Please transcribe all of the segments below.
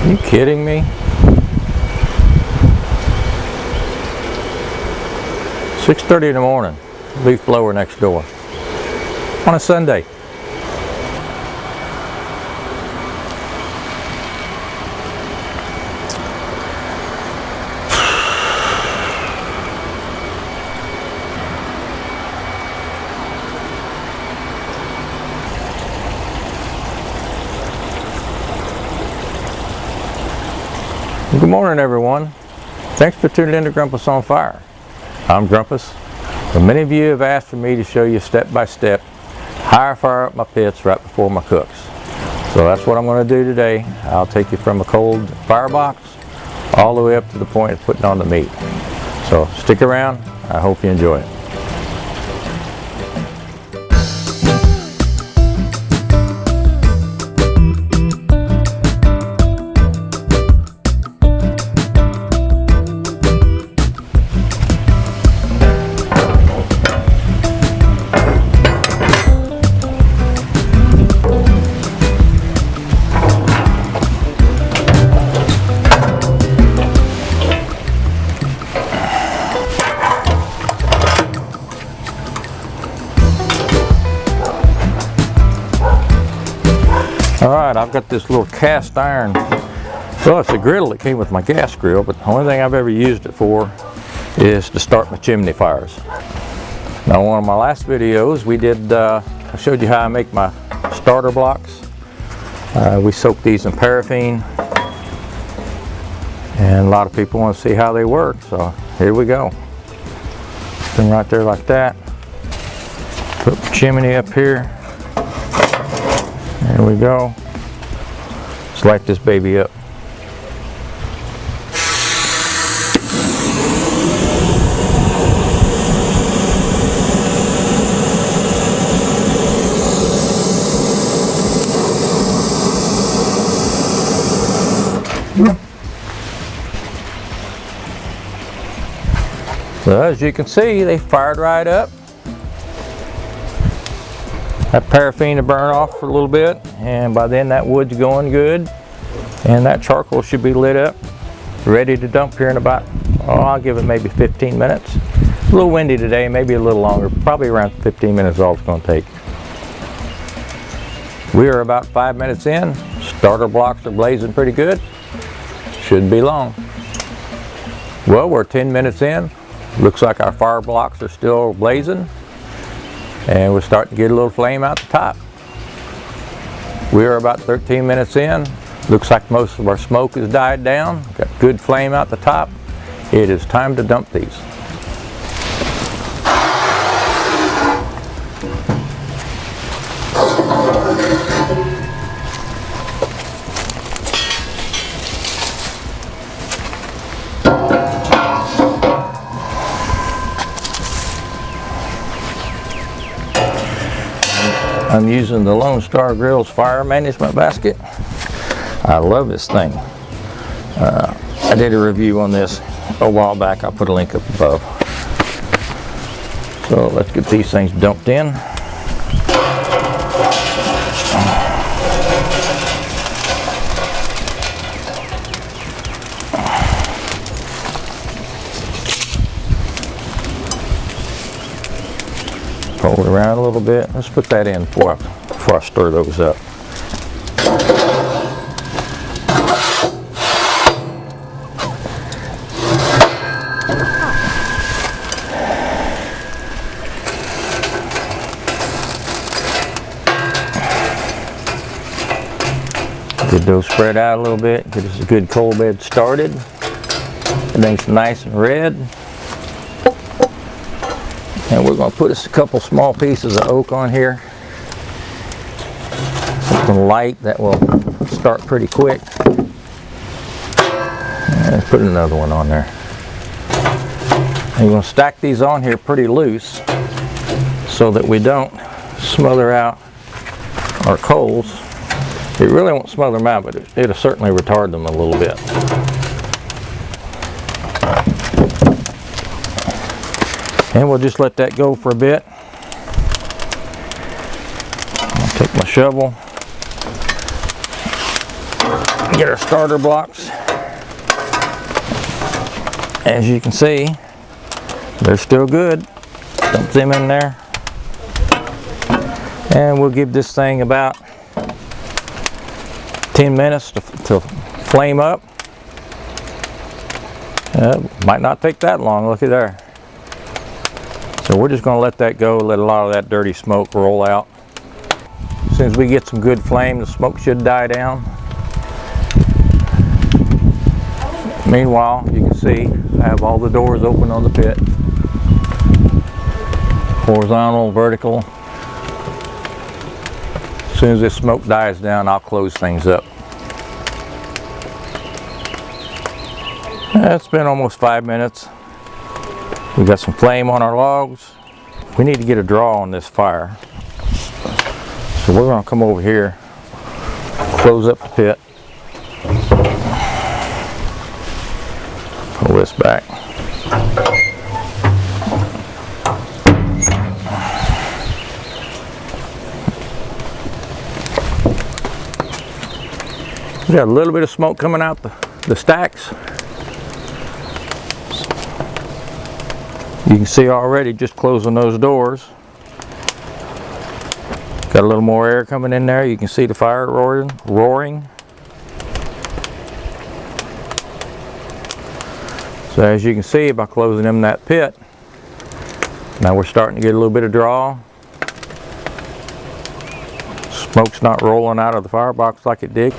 You kidding me? 6:30 in the morning, leaf blower next door on a Sunday. Good morning, everyone. Thanks for tuning in to Grumpus on Fire. I'm Grumpus, and many of you have asked for me to show you step by step how I fire up my pits right before my cooks. So that's what I'm going to do today. I'll take you from a cold firebox all the way up to the point of putting on the meat. So stick around. I hope you enjoy it. Alright, I've got this little cast iron. Well, it's a griddle that came with my gas grill, but the only thing I've ever used it for is to start my chimney fires. Now, one of my last videos, I showed you how I make my starter blocks. We soak these in paraffin, and a lot of people want to see how they work, so here we go. Put them right there like that. Put the chimney up here. There we go. Let's light this baby up. So as you can see, they fired right up. That paraffin to burn off for a little bit, and by then that wood's going good, and that charcoal should be lit up, ready to dump here in about, I'll give it maybe 15 minutes. A little windy today, maybe a little longer, probably around 15 minutes is all it's going to take. We are about 5 minutes in. Starter blocks are blazing pretty good. Shouldn't be long. Well, we're 10 minutes in. Looks like our fire blocks are still blazing. And we're starting to get a little flame out the top. We're about 13 minutes in. Looks like most of our smoke has died down. Got good flame out the top. It is time to dump these. I'm using the Lone Star Grillz fire management basket. I love this thing. I did a review on this a while back. I'll put a link up above. So let's get these things dumped in. Fold it around a little bit. Let's put that in before I stir those up. Get those spread out a little bit. Get us a good coal bed started. Everything's nice and red. And we're going to put us a couple small pieces of oak on here. Something light that will start pretty quick. And put another one on there. And you're going to stack these on here pretty loose so that we don't smother out our coals. It really won't smother them out, but it'll certainly retard them a little bit. And we'll just let that go for a bit. I'll take my shovel, Get our starter blocks. As you can see, they're still good. Dump them in there. And we'll give this thing about 10 minutes to flame up. Might not take that long, look at there. So we're just going to let that go, let a lot of that dirty smoke roll out. As soon as we get some good flame, the smoke should die down. Meanwhile, you can see I have all the doors open on the pit. Horizontal, vertical. As soon as this smoke dies down, I'll close things up. It's been almost 5 minutes. We got some flame on our logs. We need to get a draw on this fire. So we're going to come over here, close up the pit. Pull this back. We got a little bit of smoke coming out the stacks. You can see already just closing those doors. Got a little more air coming in there. You can see the fire roaring. So as you can see by closing them that pit, now we're starting to get a little bit of draw. Smoke's not rolling out of the firebox like it did.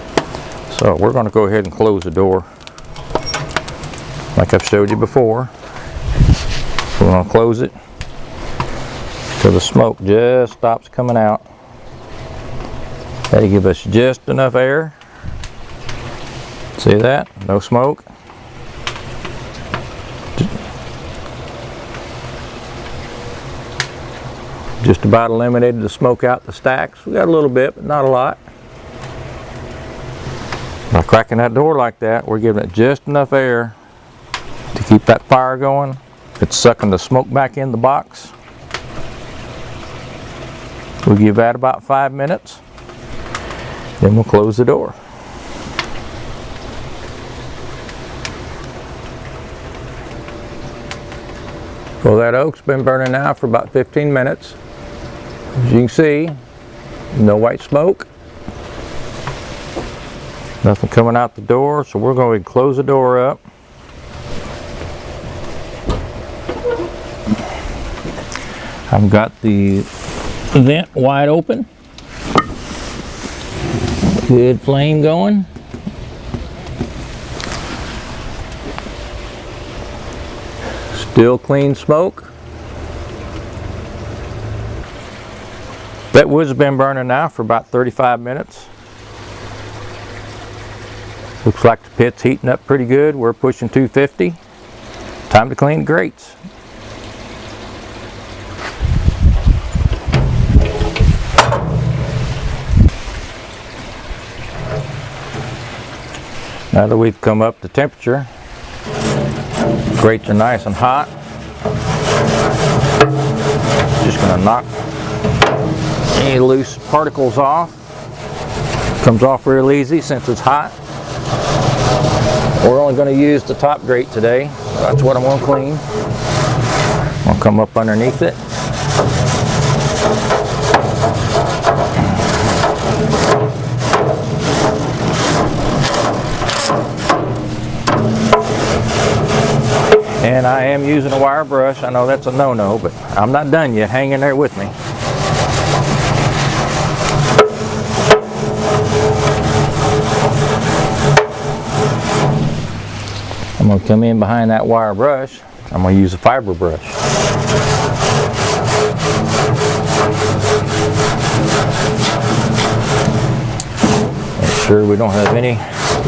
So we're going to go ahead and close the door like I've showed you before. We're going to close it till the smoke just stops coming out. That'll give us just enough air. See that? No smoke. Just about eliminated the smoke out the stacks. We got a little bit, but not a lot. By cracking that door like that, we're giving it just enough air to keep that fire going. It's sucking the smoke back in the box. We'll give that about 5 minutes. Then we'll close the door. Well, that oak's been burning now for about 15 minutes. As you can see, no white smoke. Nothing coming out the door, so we're going to close the door up. I've got the vent wide open. Good flame going. Still clean smoke. That wood's been burning now for about 35 minutes. Looks like the pit's heating up pretty good. We're pushing 250. Time to clean the grates. Now that we've come up to temperature, grates are nice and hot. Just going to knock any loose particles off. Comes off real easy since it's hot. We're only going to use the top grate today. That's what I'm going to clean. I'll come up underneath it. And I am using a wire brush. I know that's a no-no, but I'm not done yet. Hang in there with me. I'm going to come in behind that wire brush. I'm going to use a fiber brush. Make sure we don't have any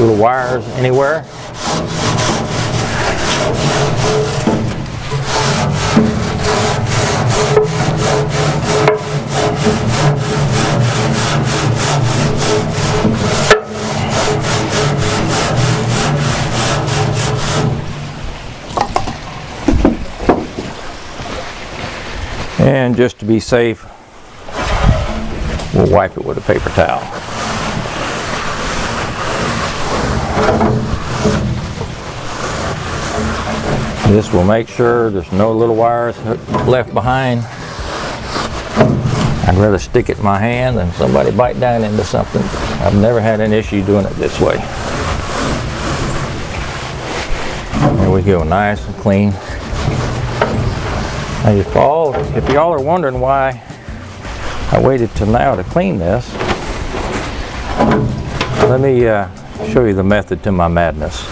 little wires anywhere. And just to be safe, we'll wipe it with a paper towel. This will make sure there's no little wires left behind. I'd rather stick it in my hand than somebody bite down into something. I've never had an issue doing it this way. There we go, nice and clean. Now if y'all are wondering why I waited till now to clean this, let me show you the method to my madness.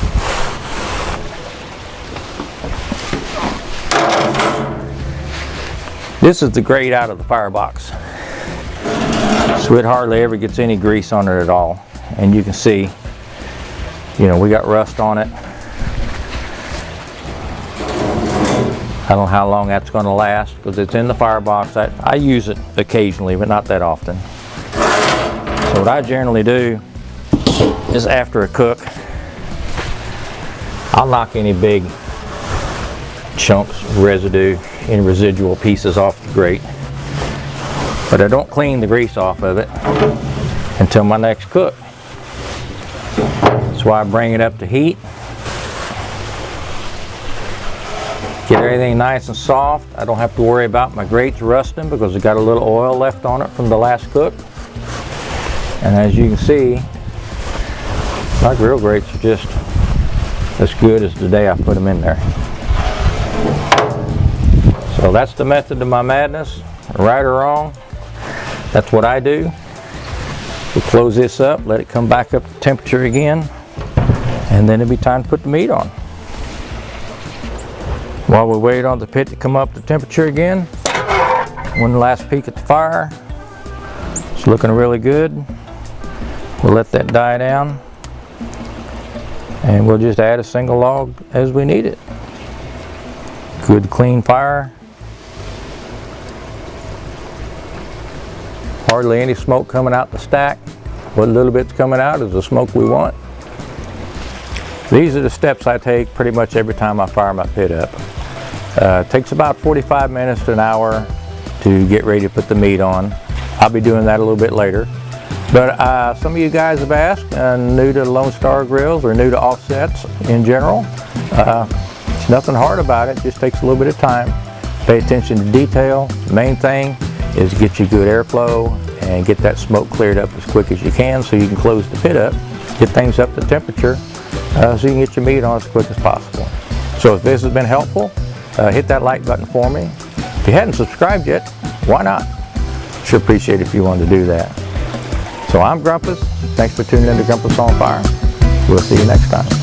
This is the grate out of the firebox. So it hardly ever gets any grease on it at all. And you can see, you know, we got rust on it. I don't know how long that's going to last because it's in the firebox. I use it occasionally, but not that often. So what I generally do is after a cook, I'll knock any big chunks, residue, any residual pieces off the grate. But I don't clean the grease off of it until my next cook. That's why I bring it up to heat. Get everything nice and soft. I don't have to worry about my grates rusting because it got a little oil left on it from the last cook. And as you can see, my grill grates are just as good as the day I put them in there. So that's the method of my madness, right or wrong. That's what I do. We'll close this up, let it come back up to temperature again, and then it'll be time to put the meat on. While we wait on the pit to come up to temperature again, one last peek at the fire. It's looking really good. We'll let that die down, and we'll just add a single log as we need it. Good clean fire. Hardly any smoke coming out the stack. What little bit's coming out is the smoke we want. These are the steps I take pretty much every time I fire my pit up. It takes about 45 minutes to an hour to get ready to put the meat on. I'll be doing that a little bit later. But some of you guys have asked, new to Lone Star Grillz or new to offsets in general. There's nothing hard about it, just takes a little bit of time. Pay attention to detail. The main thing is get you good airflow and get that smoke cleared up as quick as you can so you can close the pit up, get things up to temperature so you can get your meat on as quick as possible. So if this has been helpful, hit that like button for me. If you hadn't subscribed yet, why not? Sure appreciate it if you wanted to do that. So I'm Grumpus. Thanks for tuning in to Grumpus on Fire. We'll see you next time.